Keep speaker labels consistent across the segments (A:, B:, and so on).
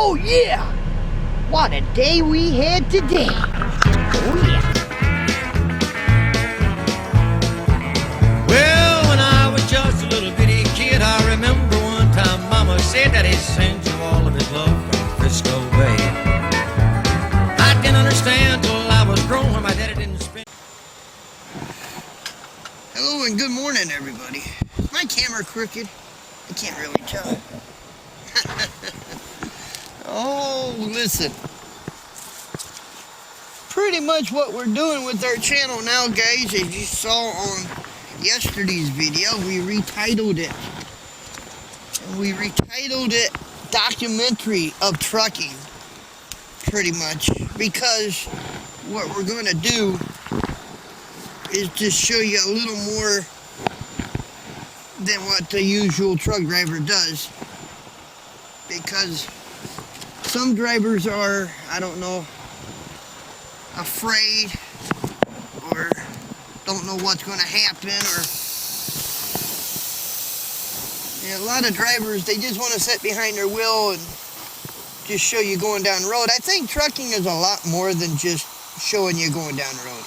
A: Oh yeah! What a day we had today! Oh yeah!
B: Well, when I was just a little bitty kid, I remember one time Mama said that he'd send you all of his love from Frisco Bay. I didn't understand till I was grown when my daddy didn't spend.
A: Hello and good morning, everybody. Is my camera crooked? I can't really tell. Oh, listen. Pretty much what we're doing with our channel now, guys, as you saw on yesterday's video, we retitled it. And we retitled it Documentry of Trucking, pretty much, because what we're going to do is just show you a little more than what the usual truck driver does, because some drivers are, I don't know, afraid or don't know what's going to happen, or a lot of drivers, they just want to sit behind their wheel and just show you going down the road. I think trucking is a lot more than just showing you going down the road.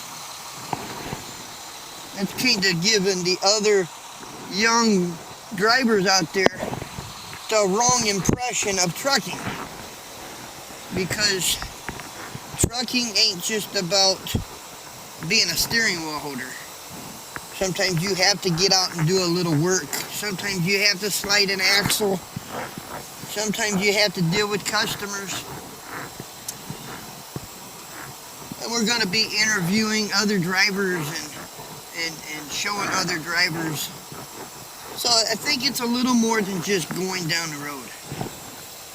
A: That's kind of giving the other young drivers out there the wrong impression of trucking, because trucking ain't just about being a steering wheel holder. Sometimes you have to get out and do a little work. Sometimes you have to slide an axle. Sometimes you have to deal with customers. And we're going to be interviewing other drivers and showing other drivers. So I think it's a little more than just going down the road.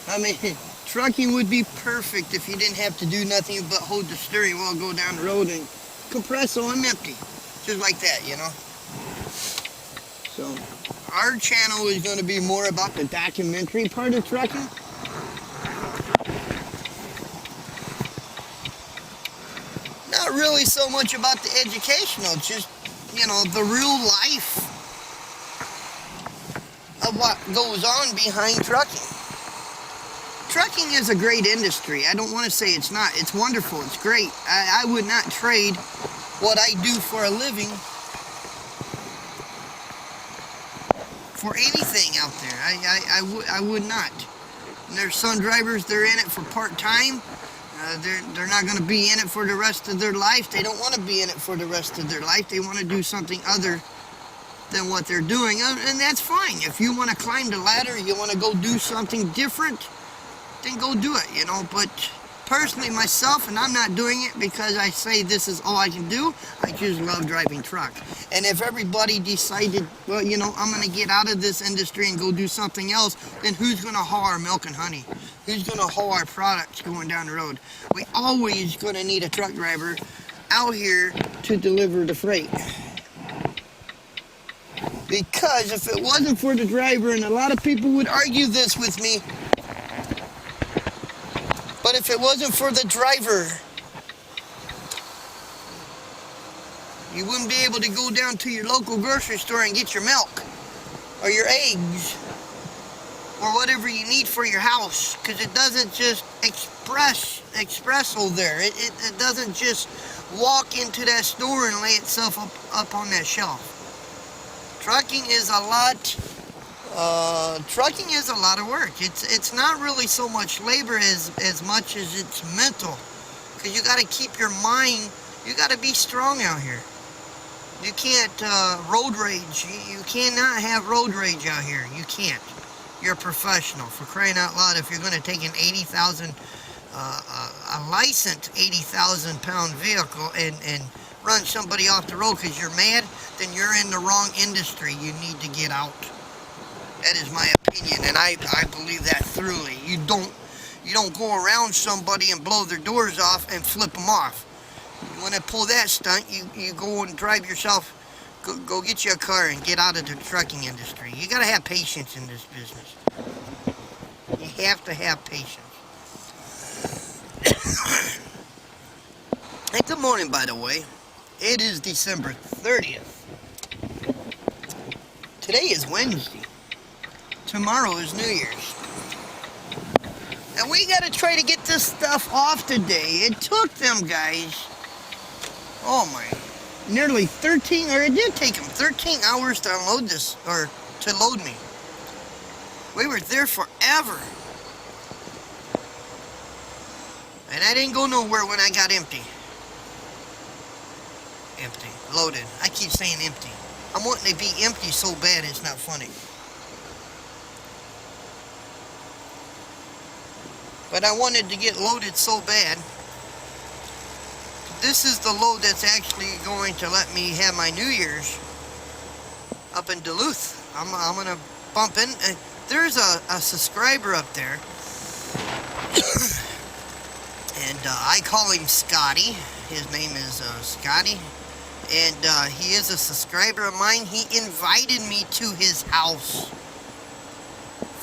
A: I mean, trucking would be perfect if you didn't have to do nothing but hold the steering wheel, go down the road, and compress so I'm empty. Just like that, you know. So our channel is going to be more about the documentary part of trucking. Not really so much about the educational, just, you know, the real life of what goes on behind trucking. Trucking is a great industry. I don't want to say it's not. It's wonderful. It's great. I would not trade what I do for a living for anything out there. I would not. And there's some drivers, they're in it for part-time. They're not going to be in it for the rest of their life. They don't want to be in it for the rest of their life. They want to do something other than what they're doing. And that's fine. If you want to climb the ladder, you want to go do something different, then go do it, you know. But personally, myself, and I'm not doing it because I say this is all I can do, I just love driving truck. And if everybody decided, well, you know, I'm going to get out of this industry and go do something else, then who's going to haul our milk and honey? Who's going to haul our products going down the road? We always going to need a truck driver out here to deliver the freight. Because if it wasn't for the driver, and a lot of people would argue this with me, but if it wasn't for the driver, you wouldn't be able to go down to your local grocery store and get your milk or your eggs or whatever you need for your house, because it doesn't just expresso there. It doesn't just walk into that store and lay itself up on that shelf. Trucking is a lot. Trucking is a lot of work. It's not really so much labor as much as it's mental, because you got to keep your mind. You got to be strong out here. You can't road rage. You cannot have road rage out here. You can't. You're a professional, for crying out loud. If you're going to take an 80,000, a licensed 80,000 pound vehicle and run somebody off the road because you're mad, then you're in the wrong industry. You need to get out. That is my opinion, and I believe that thoroughly. You don't go around somebody and blow their doors off and flip them off. When I pull that stunt, you go and drive yourself. Go get you a car and get out of the trucking industry. You got to have patience in this business. You have to have patience. Hey, good morning, by the way. It is December 30th. Today is Wednesday. Tomorrow is New Year's. And we we gotta try to get this stuff off today. It took them guys, oh my, nearly 13, or it did take them 13 hours to unload this, or to load me. We were there forever. And I didn't go nowhere when I got empty. Empty, loaded. I keep saying empty. I'm wanting to be empty so bad it's not funny. But I wanted to get loaded so bad. This is the load that's actually going to let me have my New Year's up in Duluth. I'm going to bump in. There's a subscriber up there. And I call him Scotty. His name is Scotty. And he is a subscriber of mine. He invited me to his house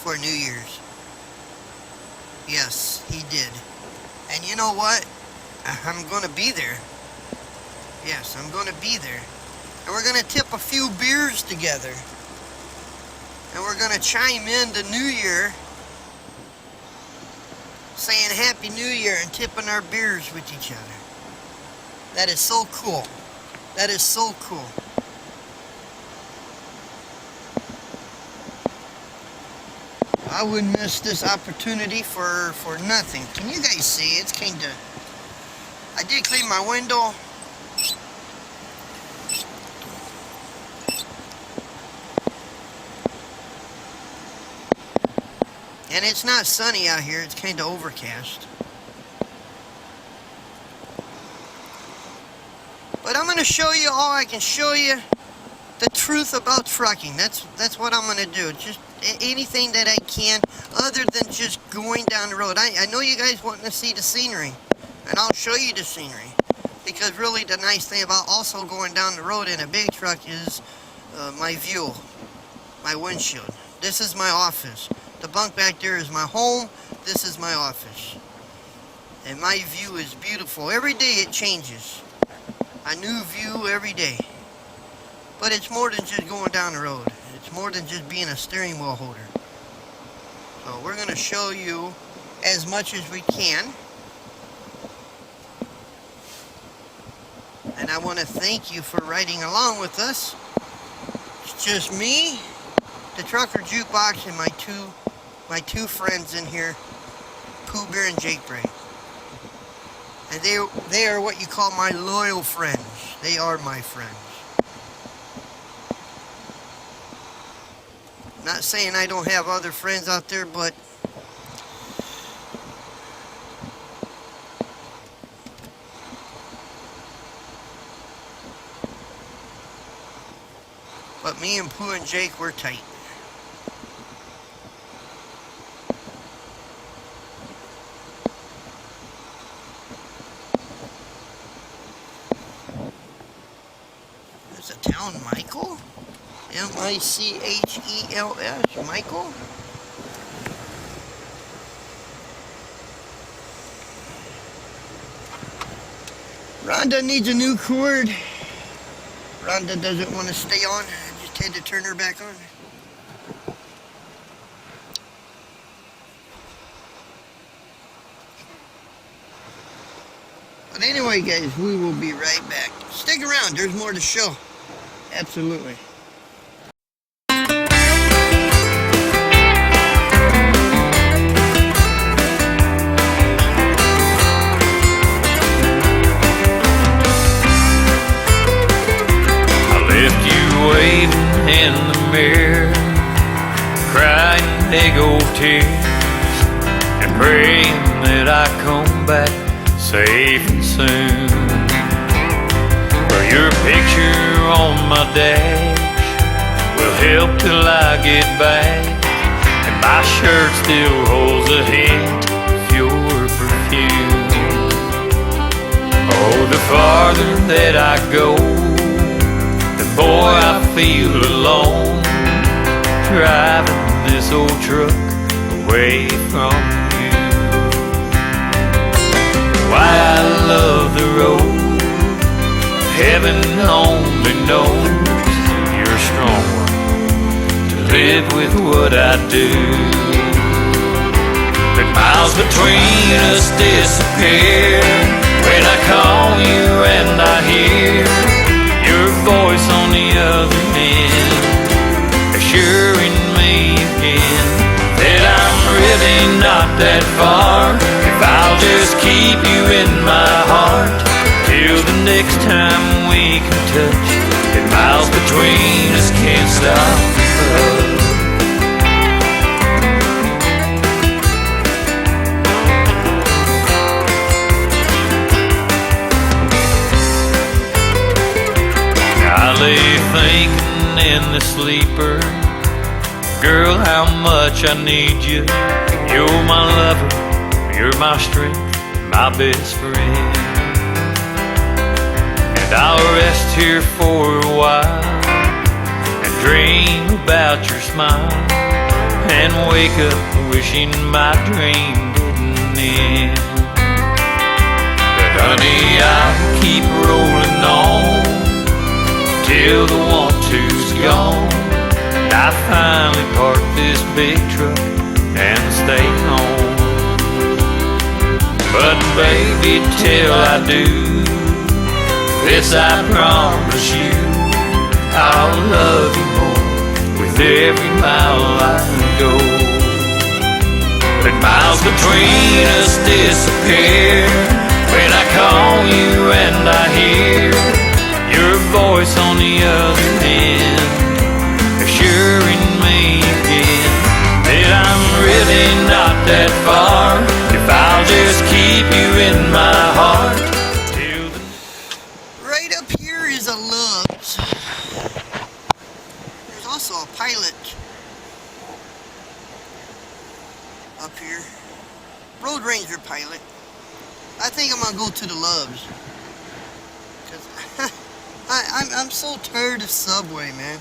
A: for New Year's. Yes, he did. And you know what? I'm going to be there. Yes, I'm going to be there. And we're going to tip a few beers together. And we're going to chime in the New Year, saying Happy New Year and tipping our beers with each other. That is so cool. That is so cool. I wouldn't miss this opportunity for nothing. Can you guys see? It's kind of... I did clean my window. And it's not sunny out here. It's kind of overcast. But I'm going to show you all I can show you. The truth about trucking. That's what I'm going to do. Just anything that I can other than just going down the road. I know you guys want to see the scenery, and I'll show you the scenery, because really the nice thing about also going down the road in a big truck is my view, my windshield. This is my office. The bunk back there is my home. This is my office, and my view is beautiful. Every day it changes. A new view every day. But it's more than just going down the road. It's more than just being a steering wheel holder. So we're going to show you as much as we can. And I want to thank you for riding along with us. It's just me, the trucker Jukebox, and my two friends in here, Pooh Bear and Jake Bray. And they are what you call my loyal friends. They are my friends. Not saying I don't have other friends out there, but me and Pooh and Jake, we're tight. There's a town, Michael? M-I-C-H-E-L-S, Michael? Rhonda needs a new cord. Rhonda doesn't want to stay on. I just had to turn her back on. But anyway, guys, we will be right back. Stick around. There's more to show. Absolutely.
B: In the mirror, crying ego tears, and praying that I come back safe and soon. But your picture on my dash will help till I get back, and my shirt still holds a hint of your perfume. Oh, the farther that I go, boy, I feel alone, driving this old truck away from you. Why I love the road, heaven only knows. You're strong to live with what I do. But my miles between us disappear when I call you and I hear your voice on the other end, assuring me again that I'm really not that far if I'll just keep you in my heart till the next time we can touch, and miles between us can't stop love. I lay thinking in the sleeper, girl, how much I need you. You're my lover, you're my strength, my best friend. And I'll rest here for a while and dream about your smile, and wake up wishing my dream didn't end. But honey, I'll keep rolling on till the want-to's gone, and I finally park this big truck and stay home. But baby, till I do, this I promise you, I'll love you more with every mile I go. But miles between us disappear when I call you and I hear your voice on the other end, assuring me again that I'm really not that far if I'll just keep you in my heart till the...
A: Right up here is a Love's. There's also a Pilot up here. Road Ranger Pilot. I think I'm gonna go to the Love's, because I'm so tired of Subway, man.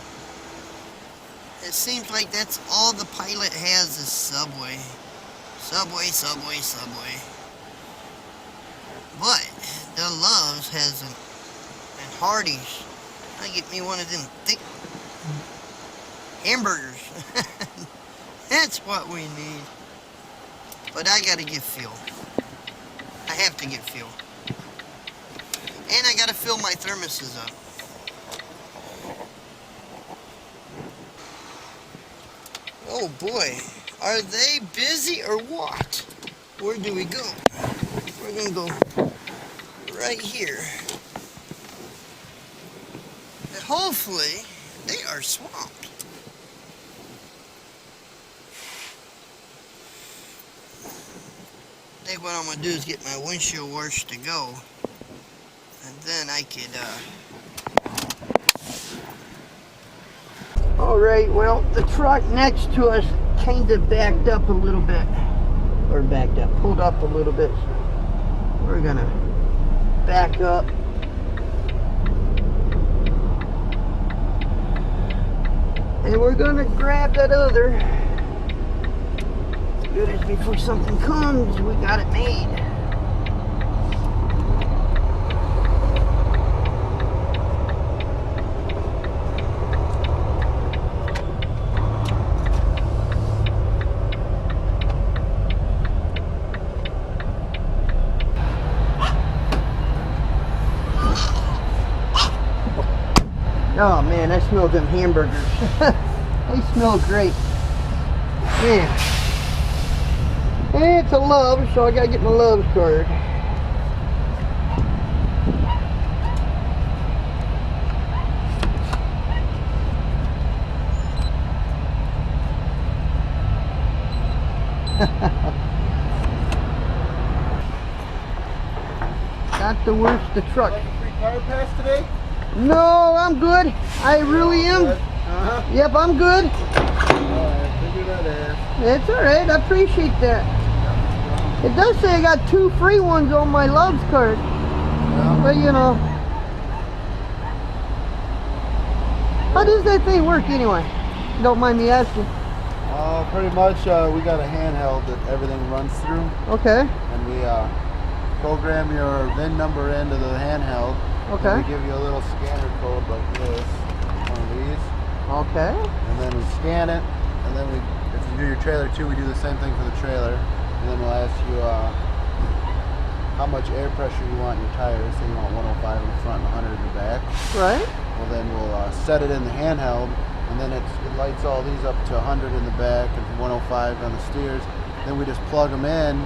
A: It seems like that's all the Pilot has is Subway. Subway, Subway, Subway. But the Love's has and Hardee's. I get me one of them thick hamburgers. That's what we need. But I gotta get Phil. I have to get Phil. And I gotta fill my thermoses up. Oh boy, are they busy or what? Where do we go? We're gonna go right here. And hopefully, they are swamped. I think what I'm gonna do is get my windshield washed to go. And then I could, Alright, well, the truck next to us kind of backed up a little bit. Or backed up, pulled up a little bit. So we're gonna back up. And we're gonna grab that other. Good as before something comes, we got it made. Oh man, I smell them hamburgers. They smell great. Man. And it's a Love's, so I gotta get my Love's card. Not the worst, the truck.
C: Like a free car pass today?
A: No, I'm good. I really am. Yep, I'm good.
C: Alright, figure that out.
A: It's alright, I appreciate that. It does say I got 2 free ones on my Love's card. But you know. How does that thing work anyway? Don't mind me asking.
C: Pretty much we got a handheld that everything runs through.
A: Okay.
C: And we program your VIN number into the handheld.
A: Okay.
C: And we give you a little scanner code like this. One of these.
A: Okay.
C: And then we scan it. And then we, if you do your trailer too, we do the same thing for the trailer. and then we'll ask you how much air pressure you want in your tires. Say you want 105 in the front and 100 in the back.
A: Right.
C: Well, then we'll set it in the handheld, and then it lights all these up to 100 in the back and 105 on the steers. Then we just plug them in,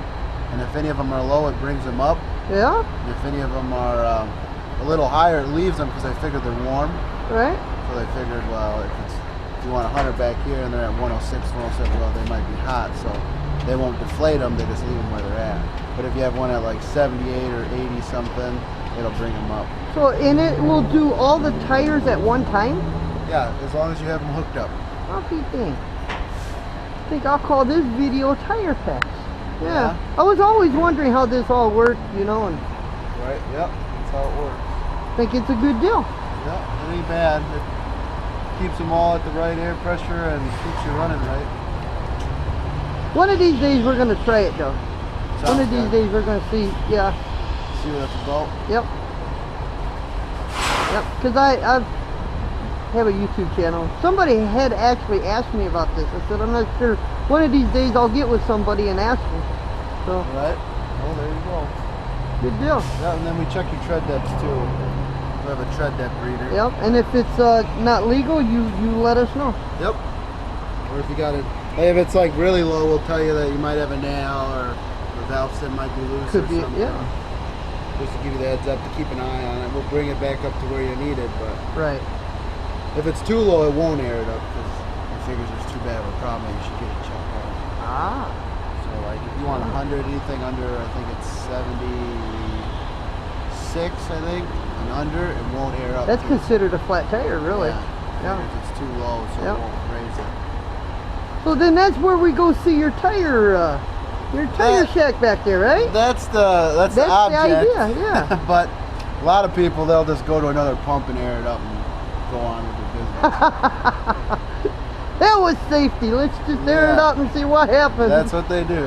C: and if any of them are low, it brings them up.
A: Yeah.
C: And if any of them are a little higher, it leaves them because they figured they're warm.
A: Right.
C: So they figured, well, if you want 100 back here and they're at 106, 107, well, they might be hot, so they won't deflate them. They just leave them where they're at. But if you have one at like 78 or 80 something, it'll bring them up.
A: So in it will do all the tires at one time?
C: Yeah, as long as you have them hooked up.
A: Happy thing. I think I'll call this video tire packs. Yeah. I was always wondering how this all worked, you know, and
C: Right, yep, that's how it works.
A: I think it's a good deal.
C: Yep, it ain't bad. It keeps them all at the right air pressure and keeps you running right.
A: One of these days we're going to try it though. One of these days we're going to see, yeah.
C: See what it's about?
A: Yep. Yep, because I have a YouTube channel. Somebody had actually asked me about this. I said, I'm not sure. One of these days I'll get with somebody and ask them. So.
C: Right. Oh, there you go.
A: Good deal.
C: Yeah, and then we check your tread depths too. We have a tread depth reader.
A: Yep, and if it's not legal, you let us know.
C: Yep. Or if you got it, hey, if it's like really low, we'll tell you that you might have a nail or the valve stem might be loose
A: Could
C: or
A: be,
C: something.
A: yeah.
C: Just to give you the heads up to keep an eye on it. We'll bring it back up to where you need it, but
A: Right.
C: if it's too low, it won't air it up because it figures it's too bad of a problem. You should get it checked out.
A: Ah.
C: So like if you want 100, anything under, I think it's 76, I think, and under, it won't air up.
A: That's considered a flat tire, really.
C: Yeah. If it's too low, so
A: Yep.
C: it won't raise it.
A: So then that's where we go see your tire shack back there, right?
C: That's the object.
A: idea, yeah.
C: But a lot of people, they'll just go to another pump and air it up and go on with their business.
A: That was safety. Let's just air it up and see what happens.
C: That's what they do.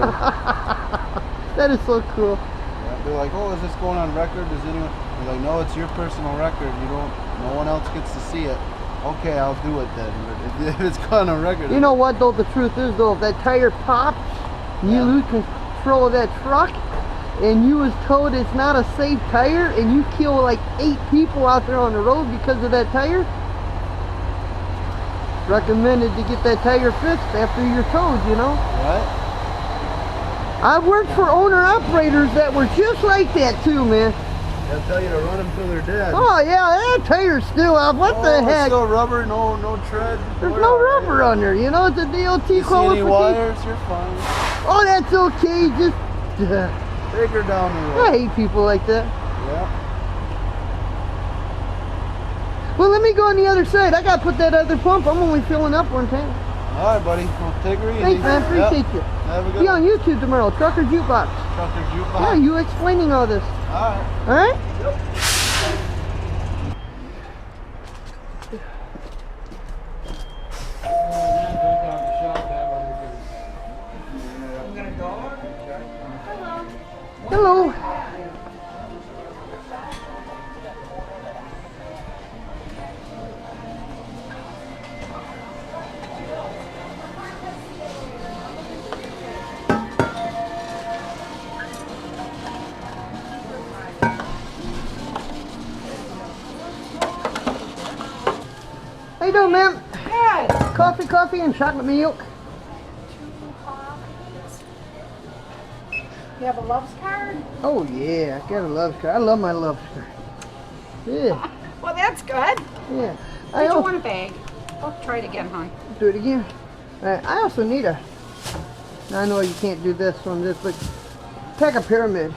A: That is so cool.
C: Yeah, they're like, oh, is this going on record? Does anyone? They're like, no, it's your personal record. No one else gets to see it. Okay, I'll do it then. But if it's going on record.
A: You know what though? The truth is though, if that tire pops, you lose control of that truck, and you was told it's not a safe tire, and you kill like 8 people out there on the road because of that tire. Recommended to get that tire fixed after you're towed, you know.
C: Right.
A: I've worked for owner-operators that were just like that too, man.
C: They'll tell you to run them till they're dead.
A: Oh yeah, that tire's still out. What the heck?
C: Still rubber, no tread.
A: There's no rubber on there, you know. It's a DOT
C: You see any
A: qualification.
C: wires? You're fine.
A: Oh, that's okay. Just
C: Take her down the
A: I
C: road.
A: hate people like that.
C: Yeah.
A: Well, let me go on the other side. I gotta put that other pump. I'm only filling up one tank.
C: All right, buddy. Well, take her easy.
A: Thanks, man. Appreciate you.
C: Have a good
A: Be
C: one.
A: on YouTube tomorrow. Trucker Jukebox.
C: Trucker Jukebox.
A: Yeah, you explaining all this.
C: All right.
A: All right?
C: Yep.
A: Hello. How you doing, ma'am?
D: Good.
A: Coffee, and chocolate milk.
D: You have a Love's card?
A: Oh yeah, I got a love card. I love my love card. Yeah,
D: Well, that's good.
A: yeah.
D: Did you want a bag? Oh, try it again, hon.
A: Do it again. I also need a. I know you can't do this on this, but pack a pyramid.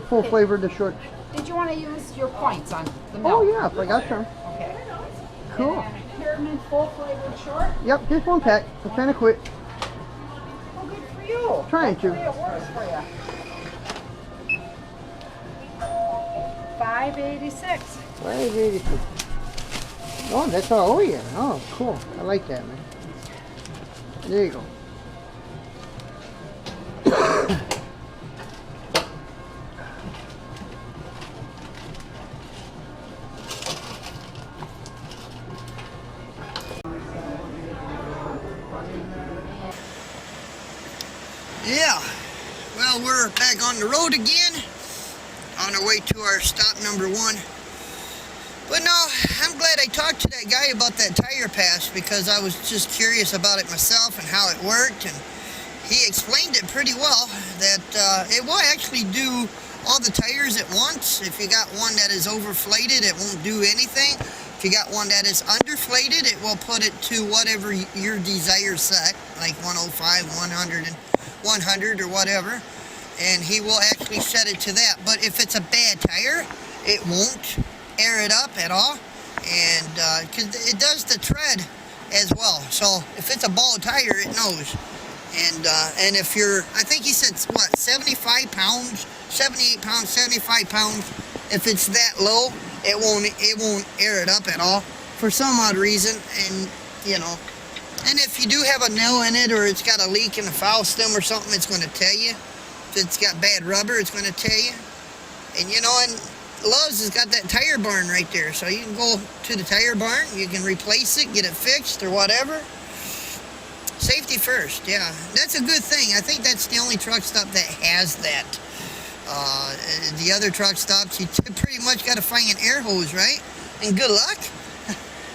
A: Full flavored the short.
D: Did you want to use your points on the milk?
A: Oh yeah, I got some.
D: Okay.
A: Cool.
D: And then a pyramid full flavored short?
A: Yep, just one pack. I'm trying to quit.
D: Oh, good for you.
A: Trying to.
D: Hopefully it works for you. $5.86.
A: 586. Oh, that's all. Oh yeah. Oh, cool. I like that, man. There you go. Yeah. Well, we're back on the road again, on our way to our stop number 1. But no, I'm glad I talked to that guy about that tire pass, because I was just curious about it myself and how it worked, and he explained it pretty well, that it will actually do all the tires at once. If you got one that is overflated, it won't do anything. If you got one that is underflated, it will put it to whatever your desire set, like 105, 100, and 100 or whatever, and he will actually set it to that. But if it's a bad tire, it won't air it up at all, and because it does the tread as well. So if it's a bald tire, it knows. And if you're, I think he said, what, 75 pounds, 78 pounds, 75 pounds, if it's that low, it won't air it up at all for some odd reason. And you know, and if you do have a nail in it, or it's got a leak in the foul stem or something, it's going to tell you. If it's got bad rubber, it's going to tell you. And you know, and Love's has got that tire barn right there, so you can go to the tire barn, you can replace it, get it fixed or whatever. Safety first, yeah. That's a good thing. I think that's the only truck stop that has that. The other truck stops, you pretty much got to find an air hose, right? And good luck,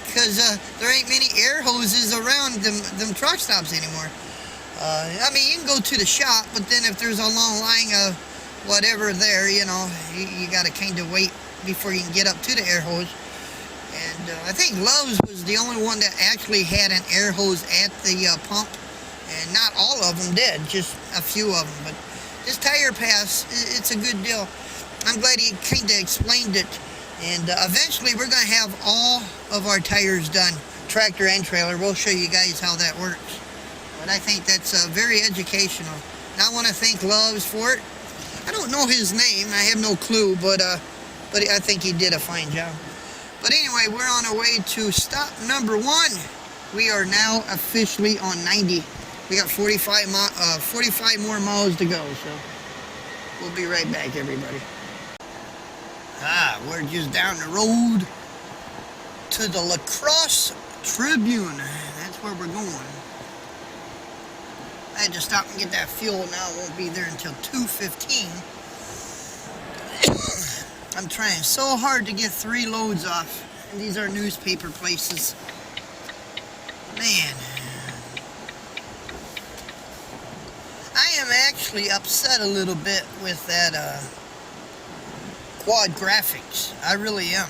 A: because there ain't many air hoses around them truck stops anymore. I mean, you can go to the shop, but then if there's a long line of whatever there, you know, you got to kind of wait before you can get up to the air hose. And I think Love's was the only one that actually had an air hose at the pump, and not all of them did, just a few of them. But this tire pass, it's a good deal. I'm glad he kind of explained it, and eventually we're going to have all of our tires done, tractor and trailer. We'll show you guys how that works. But I think that's very educational. And I want to thank Love's for it. I don't know his name, I have no clue, but I think he did a fine job. But anyway, we're on our way to stop number 1. We are now officially on 90. We got 45 more miles to go, so we'll be right back, everybody. We're just down the road to the La Crosse Tribune. That's where we're going. I had to stop and get that fuel. Now it won't be there until 2:15. I'm trying so hard to get 3 loads off. And these are newspaper places. Man. I am actually upset a little bit with that quad graphics. I really am.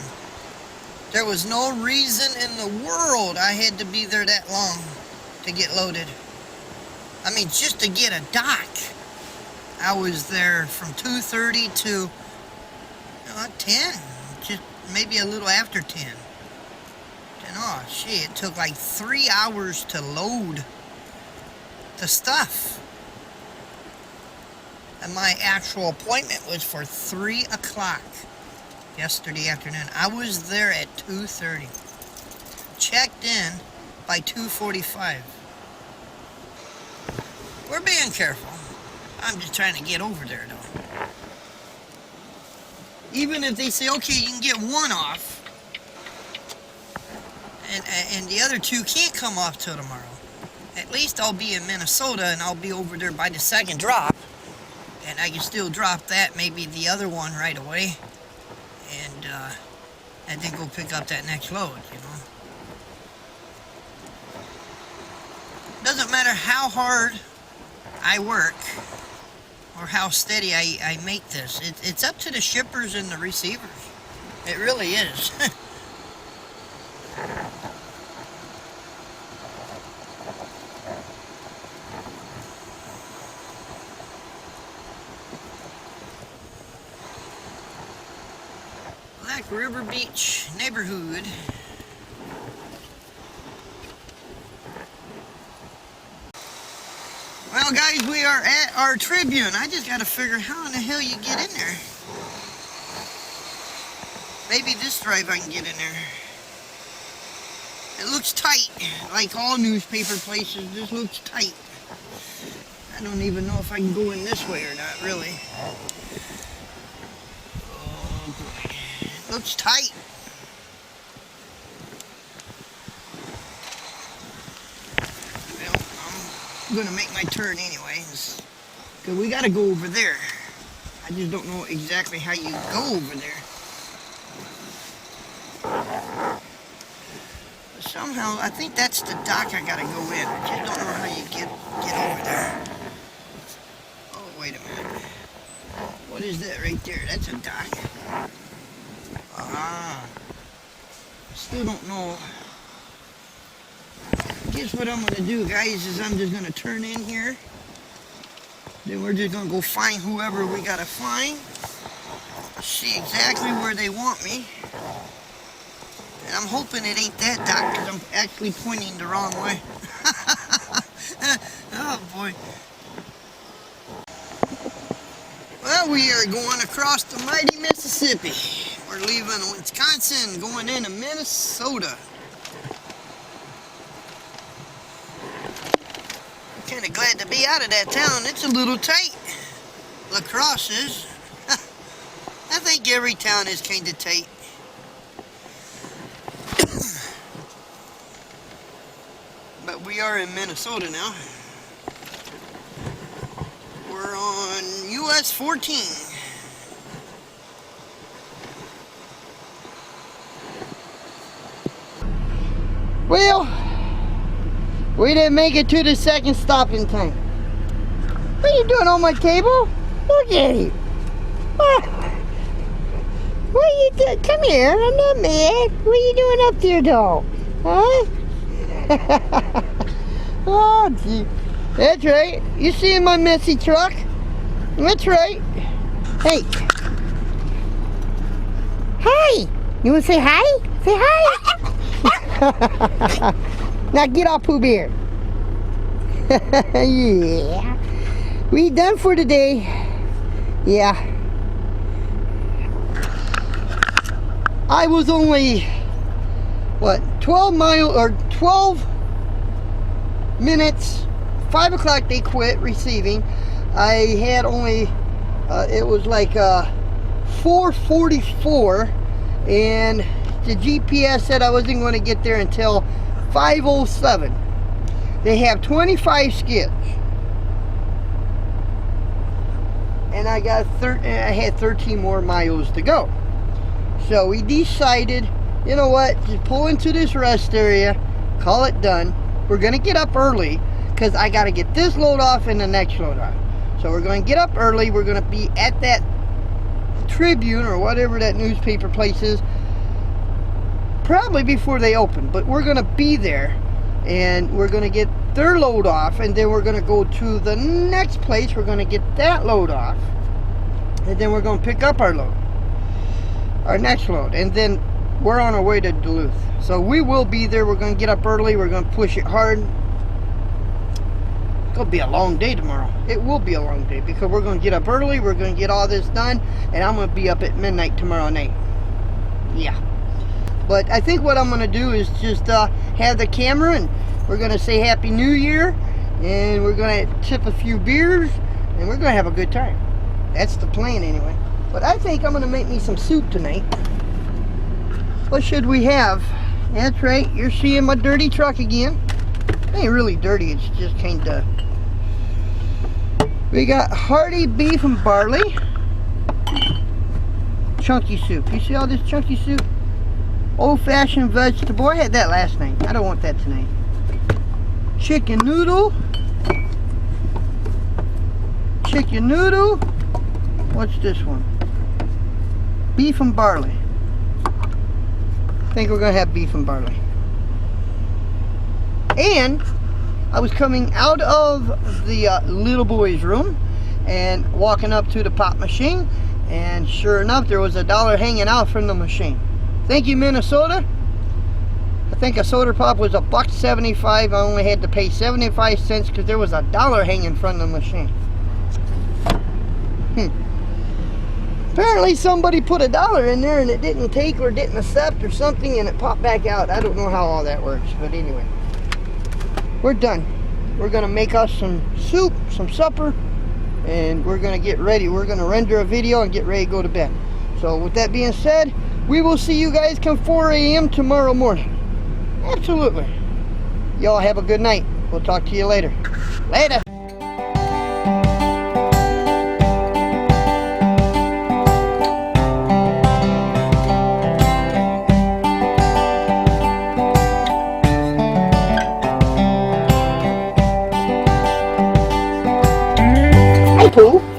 A: There was no reason in the world I had to be there that long to get loaded. I mean, just to get a dock. I was there from 2:30 to 10, just maybe a little after 10. And oh shit, it took like 3 hours to load the stuff. And my actual appointment was for 3 o'clock yesterday afternoon. I was there at 2:30. Checked in by 2:45. We're being careful. I'm just trying to get over there though. Even if they say, okay, you can get 1 off, and the other 2 can't come off till tomorrow, at least I'll be in Minnesota and I'll be over there by the second drop, and I can still drop that, maybe the other one right away, and then go pick up that next load, you know. Doesn't matter how hard I work or how steady I make this. It's up to the shippers and the receivers. It really is. Black River Beach neighborhood. Well, guys, we are at our Tribune. I just got to figure how in the hell you get in there. Maybe this drive I can get in there. It looks tight, like all newspaper places. This looks tight. I don't even know if I can go in this way or not, really. Oh boy, it looks tight. Well, I'm gonna make my turn anyways. Because we got to go over there. I just don't know exactly how you go over there. But somehow, I think that's the dock I got to go in. I just don't know how you get over there. Oh, wait a minute. What is that right there? That's a dock. Ah. Still don't know. I guess what I'm going to do, guys, is I'm just going to turn in here. Then we're just going to go find whoever we got to find. See exactly where they want me. And I'm hoping it ain't that dock because I'm actually pointing the wrong way. Oh, boy. Well, we are going across the mighty Mississippi. We're leaving Wisconsin, going into Minnesota. I'm kind of glad to be out of that town. It's a little tight. La Crosse is. I think every town is kind of tight. But we are in Minnesota now. We're on US 14. Well, we didn't make it to the second stop in time. What are you doing on my table? Look at you. What are you doing? Come here, I'm not mad. What are you doing up there, though? Huh? Oh, gee. That's right. You seeing my messy truck? That's right. Hey. Hi. You want to say hi? Say hi. Now get off, Pooh Bear. Yeah. We done for today. Yeah. I was only, what, 12 minutes. 5 o'clock they quit receiving. I had only, it was like 4:44, and the GPS said I wasn't going to get there until 5:07. They have 25 skids, and I had 13 more miles to go. So we decided, you know what, just pull into this rest area, call it done. We're gonna get up early because I got to get this load off and the next load off. So we're going to get up early. We're going to be at that Tribune or whatever that newspaper place is probably before they open. But we're going to be there and we're going to get their load off, and then we're going to go to the next place. We're going to get that load off, and then we're going to pick up our load, our next load, and then we're on our way to Duluth. So we will be there. We're going to get up early. We're going to push it hard. It's going to be a long day tomorrow. It will be a long day because we're going to get up early. We're going to get all this done, and I'm going to be up at midnight tomorrow night. Yeah. But I think what I'm going to do is just have the camera, and we're going to say Happy New Year, and we're going to tip a few beers, and we're going to have a good time. That's the plan anyway. But I think I'm going to make me some soup tonight. What should we have? That's right, you're seeing my dirty truck again. It ain't really dirty, it's just kind of... We got hearty beef and barley. Chunky soup. You see all this chunky soup? Old-fashioned vegetable. I had that last night. I don't want that tonight. Chicken noodle. Chicken noodle. What's this one? Beef and barley. I think we're going to have beef and barley. And I was coming out of the little boy's room and walking up to the pop machine, and sure enough there was $1 hanging out from the machine. Thank you, Minnesota. I think a soda pop was $1.75. I only had to pay 75 cents because there was $1 hanging from the machine. Apparently somebody put $1 in there and it didn't take or didn't accept or something, and it popped back out. I don't know how all that works, but anyway, we're done. We're gonna make us some soup, some supper, and we're gonna get ready. We're gonna render a video and get ready to go to bed. So with that being said, we will see you guys come 4 a.m. tomorrow morning. Absolutely. Y'all have a good night. We'll talk to you later. Later.
E: shampoo.